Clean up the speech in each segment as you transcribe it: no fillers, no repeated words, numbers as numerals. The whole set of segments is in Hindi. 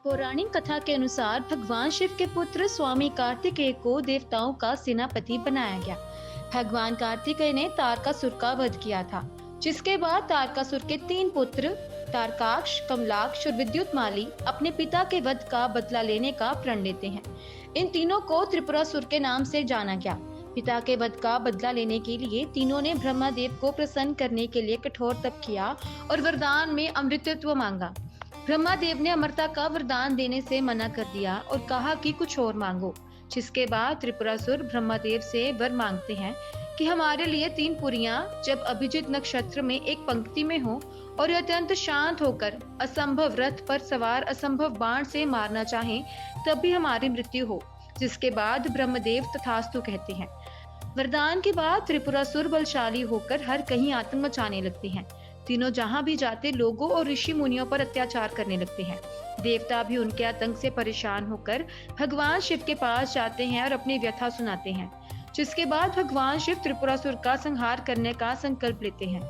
पौराणिक कथा के अनुसार भगवान शिव के पुत्र स्वामी कार्तिकेय को देवताओं का सेनापति बनाया गया। भगवान कार्तिकेय ने तारकासुर का वध किया था, जिसके बाद तारकासुर के 3 पुत्र तारकाक्ष, कमलाक्ष और विद्युतमाली अपने पिता के वध का बदला लेने का प्रण लेते हैं। इन तीनों को त्रिपुरासुर के नाम से जाना गया। पिता के वध का बदला लेने के लिए तीनों ने ब्रह्मदेव को प्रसन्न करने के लिए कठोर तप किया और वरदान में अमृतत्व मांगा। ब्रह्मदेव ने अमरता का वरदान देने से मना कर दिया और कहा कि कुछ और मांगो, जिसके बाद त्रिपुरासुर ब्रह्मदेव से वर मांगते हैं कि हमारे लिए 3 पुरियां जब अभिजित नक्षत्र में एक पंक्ति में हो और अत्यंत शांत होकर असंभव रथ पर सवार असंभव बाण से मारना चाहें, तब भी हमारी मृत्यु हो। जिसके बाद ब्रह्मदेव तथास्तु कहते हैं। वरदान के बाद त्रिपुरासुर बलशाली होकर हर कहीं आतंक मचाने लगते हैं। तीनों जहां भी जाते लोगों और ऋषि मुनियों पर अत्याचार करने लगते हैं। देवता भी उनके आतंक से परेशान होकर भगवान शिव के पास जाते हैं और अपनी व्यथा सुनाते हैं। जिसके बाद भगवान शिव त्रिपुरासुर का संहार करने का संकल्प लेते हैं।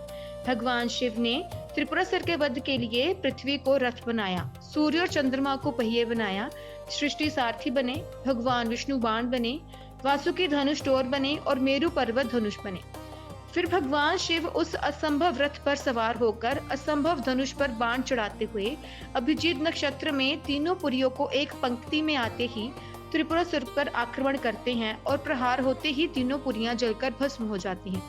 भगवान शिव ने त्रिपुरासुर के वध के लिए पृथ्वी को रथ बनाया, सूर्य और चंद्रमा को पहिए बनाया, सृष्टि सारथी बने, भगवान विष्णु बाण बने, वासुकी धनुष तोर बने और मेरु पर्वत धनुष बने। फिर भगवान शिव उस असंभव रथ पर सवार होकर असंभव धनुष पर बाण चढ़ाते हुए अभिजीत नक्षत्र में तीनों पुरियों को एक पंक्ति में आते ही त्रिपुरासुर पर आक्रमण करते हैं और प्रहार होते ही तीनों पुरियां जलकर भस्म हो जाती हैं।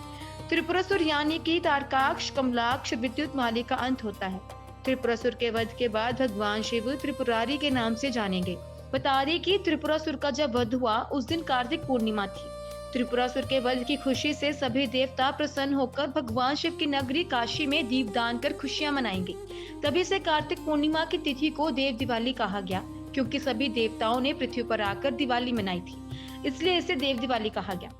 त्रिपुरासुर यानी कि तारकाक्ष, कमलाक्ष, विद्युतमाली का अंत होता है। त्रिपुरासुर के वध के बाद भगवान शिव त्रिपुरारी के नाम से जाने गए। बता दें कि त्रिपुरासुर का जब वध हुआ उस दिन कार्तिक पूर्णिमा थी। त्रिपुरासुर के वध की खुशी से सभी देवता प्रसन्न होकर भगवान शिव की नगरी काशी में दीपदान कर खुशियां मनाएंगे। तभी से कार्तिक पूर्णिमा की तिथि को देव दिवाली कहा गया, क्योंकि सभी देवताओं ने पृथ्वी पर आकर दिवाली मनाई थी, इसलिए इसे देव दिवाली कहा गया।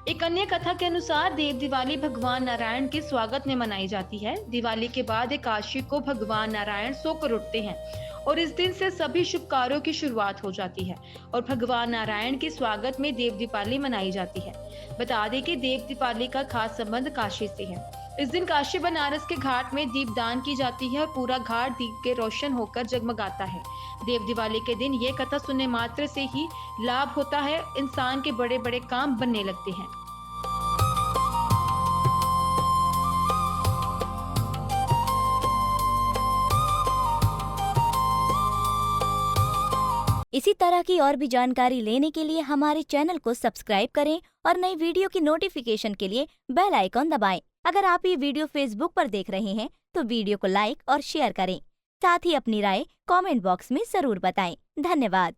एक अन्य कथा के अनुसार देव दिवाली भगवान नारायण के स्वागत में मनाई जाती है। दिवाली के बाद एकादशी को भगवान नारायण सोकर उठते हैं और इस दिन से सभी शुभ कार्यों की शुरुआत हो जाती है और भगवान नारायण के स्वागत में देव दीपावली मनाई जाती है। बता दें कि देव दीपावली का खास संबंध काशी से है। इस दिन काशी बनारस के घाट में दीपदान की जाती है और पूरा घाट दीप के रोशन होकर जगमगाता है। देव दिवाली के दिन ये कथा सुनने मात्र से ही लाभ होता है, इंसान के बड़े बड़े काम बनने लगते हैं। इसी तरह की और भी जानकारी लेने के लिए हमारे चैनल को सब्सक्राइब करें और नई वीडियो की नोटिफिकेशन के लिए बेल आइकॉन दबाएं। अगर आप ये वीडियो फेसबुक पर देख रहे हैं तो वीडियो को लाइक और शेयर करें। साथ ही अपनी राय कमेंट बॉक्स में जरूर बताएं। धन्यवाद।